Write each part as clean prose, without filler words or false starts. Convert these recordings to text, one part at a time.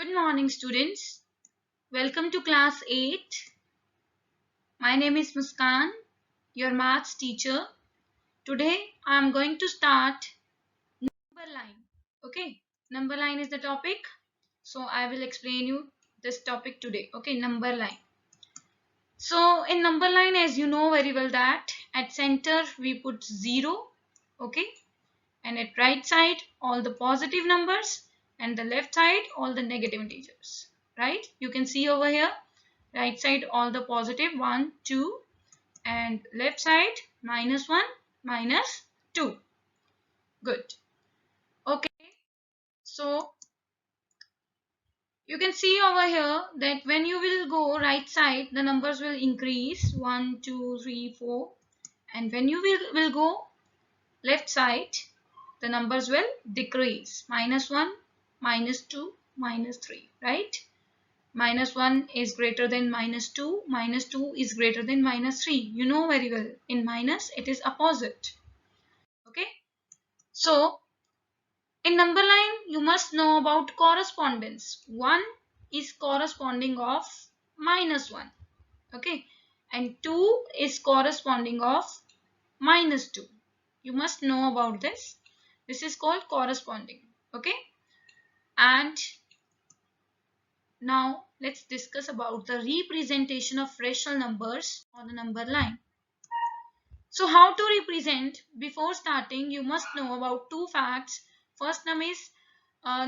Good morning, students. Welcome to class 8. My name is Muskan, your maths teacher. Today I am going to start number line. Okay, number line is the topic. So I will explain you this topic today. Okay, number line. So in number line, as you know very well that at center we put 0. Okay, and at right side all the positive numbers and the left side all the negative integers. Right? You can see over here. Right side all the positive 1, 2 and left side -1, -2. Good. Okay. So you can see over here that when you will go right side the numbers will increase 1, 2, 3, 4 and when you will go left side the numbers will decrease -1, -2, -3. Right? -1 is greater than -2, -2 is greater than -3. You know very well, in minus it is opposite. Okay, so in number line you must know about correspondence. 1 is corresponding of -1. Okay, and 2 is corresponding of -2. You must know about this. This is called corresponding. Okay, and now let's discuss about the representation of rational numbers on the number line. So how to represent? Before starting you must know about two facts. First one is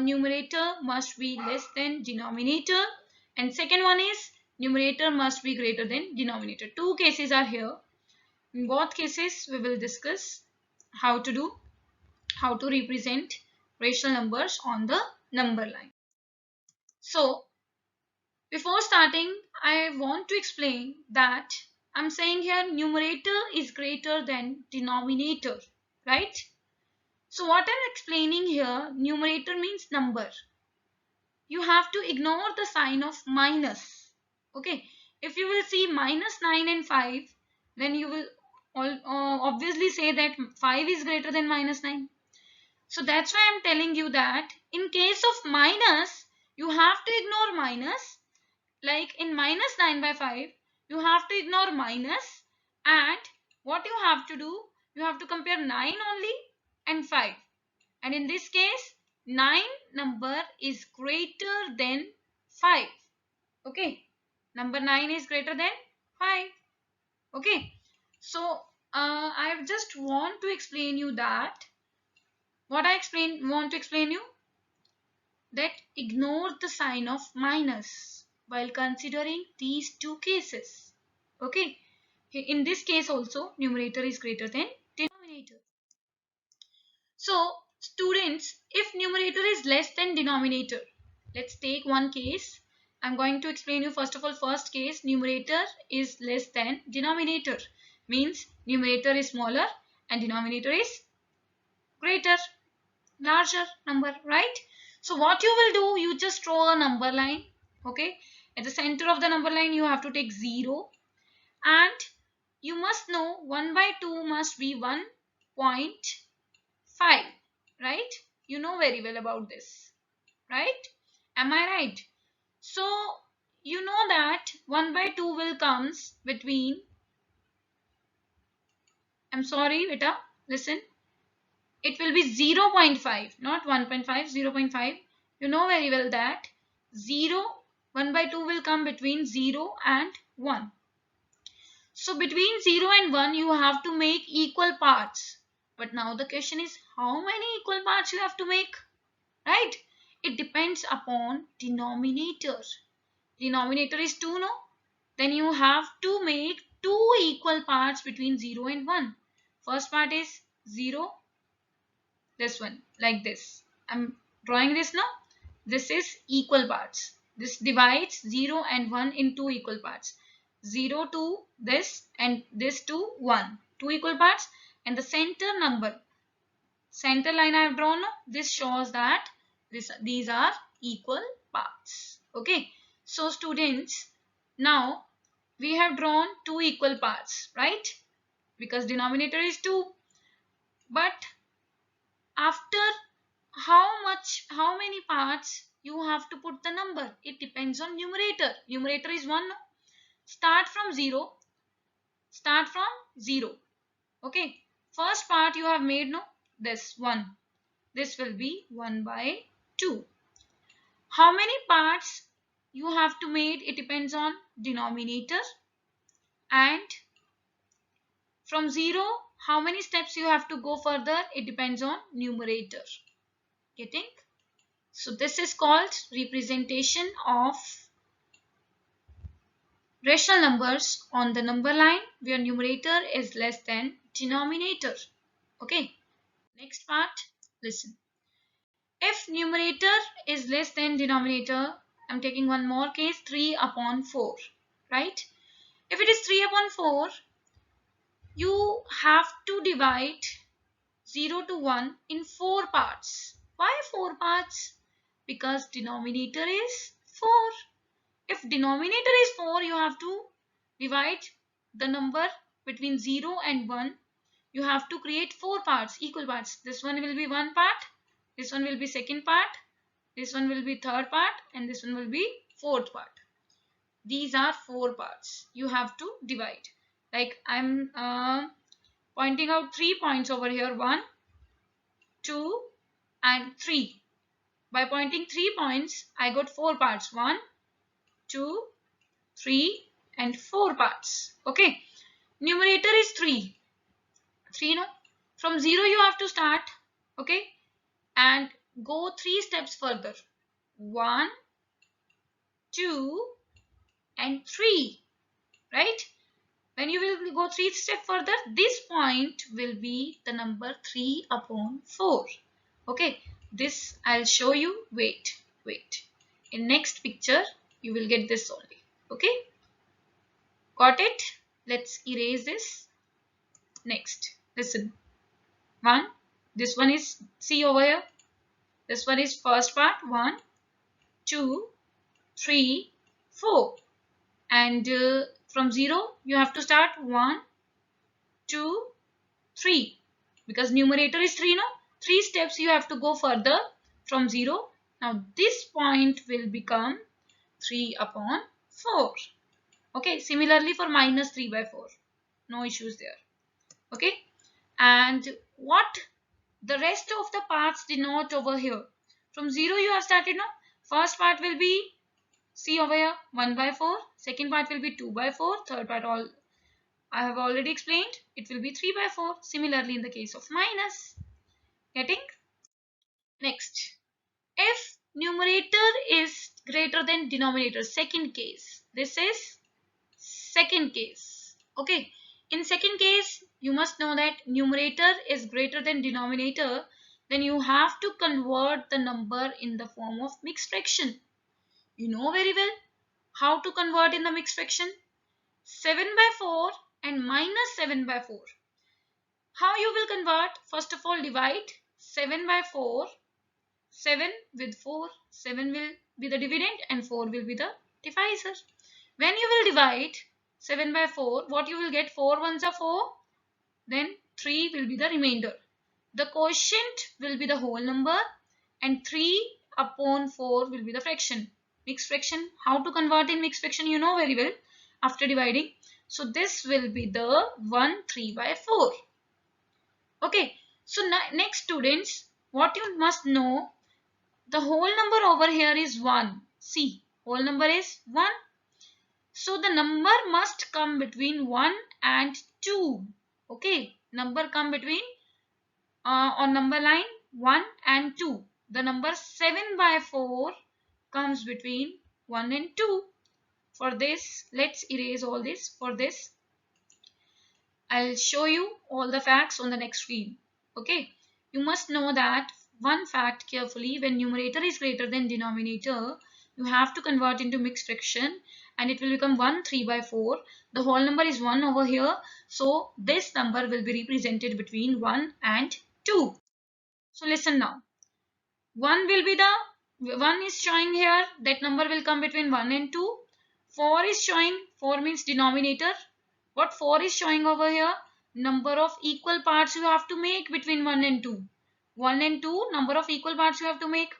numerator must be less than denominator and second one is numerator must be greater than denominator. Two cases are here. In both cases we will discuss how to represent rational numbers on the number line. So before starting, I want to explain that I'm saying here numerator is greater than denominator, right? So what I'm explaining here, numerator means number. You have to ignore the sign of minus. Okay, if you will see -9 and 5, then you will obviously say that 5 is greater than -9. So that's why I'm telling you that in case of minus, you have to ignore minus. Like in -9/5, you have to ignore minus and what you have to do, you have to compare 9 only and 5. And in this case, 9 number is greater than 5. Okay, number 9 is greater than 5. Okay, so I just want to explain you that what I want to explain you that ignore the sign of minus while considering these two cases. Okay, in this case also numerator is greater than denominator. So students, if numerator is less than denominator, let's take one case. I'm going to explain you first of all. First case, numerator is less than denominator, means numerator is smaller and denominator is greater, larger number, right? So what you will do, you just draw a number line. Okay, at the center of the number line you have to take 0 and you must know 1/2 must be 1.5, right? You know very well about this, right? Am I right? So you know that 1/2 will comes between, I'm sorry beta, listen, it will be 0.5, not 1.5, 0.5. You know very well that 1/2 will come between 0 and 1. So between 0 and 1 you have to make equal parts. But now the question is how many equal parts you have to make, right? It depends upon denominator. Denominator is 2, no? Then you have to make two equal parts between 0 and 1. First part is 0, this one, like this. I'm drawing this now. This is equal parts. This divides 0 and 1 in two equal parts. 0 to this and this to 1. Two equal parts and the center number. Center line I have drawn. This shows that these are equal parts. Okay. So students, now we have drawn two equal parts, right? Because denominator is 2. But after how many parts you have to put the number. It depends on numerator. Numerator is 1. Start from 0. Start from 0. Okay. First part you have made, no? This 1. This will be 1 by 2. How many parts you have to make? It depends on denominator. And from 0, how many steps you have to go further? It depends on numerator. Getting? So this is called representation of rational numbers on the number line where numerator is less than denominator. Okay. Next part, listen. If numerator is less than denominator, I'm taking one more case, 3 upon 4. Right? If it is 3 upon 4, you have to divide 0 to 1 in 4 parts. Why 4 parts? Because denominator is 4. If denominator is 4, you have to divide the number between 0 and 1. You have to create 4 parts, equal parts. This one will be 1 part, this one will be second part, this one will be third part, and this one will be fourth part. These are 4 parts. You have to divide. Like I'm pointing out 3 points over here, 1, 2, and 3. By pointing 3 points, I got 4 parts. 1, 2, 3, and 4 parts. Okay. Numerator is 3. 3, no? From 0 you have to start. Okay. And go 3 steps further. 1, 2, and 3. Right? When you will go 3 steps further, this point will be the number 3 upon 4. Okay. This I'll show you. Wait. In next picture, you will get this only. Okay. Got it? Let's erase this. Next. Listen. 1. This one is, see over here. This one is first part. 1, 2, 3, 4. And from 0, you have to start 1, 2, 3. Because numerator is 3, no? 3 steps you have to go further from 0. Now this point will become 3 upon 4. Okay. Similarly for minus 3 by 4. No issues there. Okay. And what the rest of the parts denote over here. From 0 you have started, no? First part will be, see over here, 1 by 4. Second part will be 2 by 4. Third part all I have already explained. It will be 3 by 4. Similarly in the case of minus. Getting? Next. If numerator is greater than denominator, second case. This is second case. Okay. In second case, you must know that numerator is greater than denominator. Then you have to convert the number in the form of mixed fraction. You know very well how to convert in the mixed fraction. 7 by 4 and minus 7 by 4. How you will convert? First of all, divide 7 by 4. 7 with 4. 7 will be the dividend and 4 will be the divisor. When you will divide 7 by 4, what you will get? 4 ones are 4. Then 3 will be the remainder. The quotient will be the whole number and 3 upon 4 will be the fraction. Mixed fraction. How to convert in mixed fraction? You know very well after dividing. So this will be the 1 3 by 4. Okay. So next students, what you must know, the whole number over here is 1. See, whole number is 1. So the number must come between 1 and 2. Okay. Number come between on number line 1 and 2. The number 7 by 4 comes between 1 and 2. For this, let's erase all this. For this, I'll show you all the facts on the next screen. Okay. You must know that one fact carefully. When numerator is greater than denominator, you have to convert into mixed fraction and it will become 1 3 by 4. The whole number is 1 over here. So this number will be represented between 1 and 2. So listen now. 1 will be the 1 is showing here. That number will come between 1 and 2. 4 is showing. 4 means denominator. What 4 is showing over here? Number of equal parts you have to make between 1 and 2. 1 and 2, number of equal parts you have to make.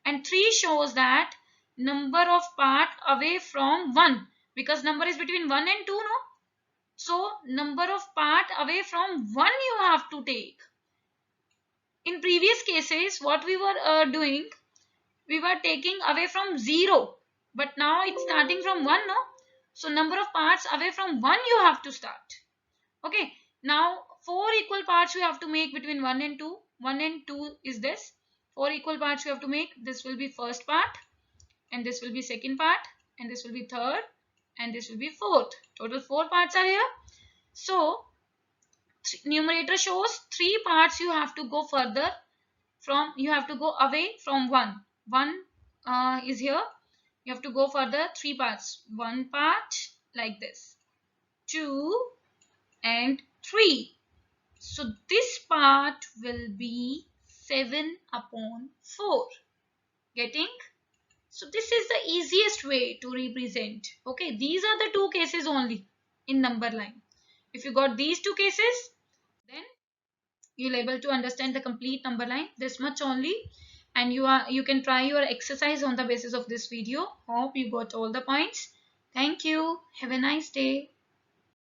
and 3 shows that number of part away from 1, because number is between 1 and 2, no? So number of part away from 1 you have to take. In previous cases, what we were doing, we were taking away from 0, but now it's starting from 1, no? So number of parts away from 1 you have to start. Okay, now 4 equal parts you have to make between 1 and 2. 1 and 2 is this. 4 equal parts you have to make. This will be first part, and this will be second part, and this will be third, and this will be fourth. Total 4 parts are here. So numerator shows 3 parts you have to go further from, you have to go away from 1. 1 is here. You have to go further 3 parts. 1 part like this, 2 and 3. So this part will be 7 upon 4. Getting? So this is the easiest way to represent. Okay, these are the 2 cases only in number line. If you got these 2 cases, then you'll able to understand the complete number line, this much only. And you can try your exercise on the basis of this video. Hope you got all the points. Thank you. Have a nice day.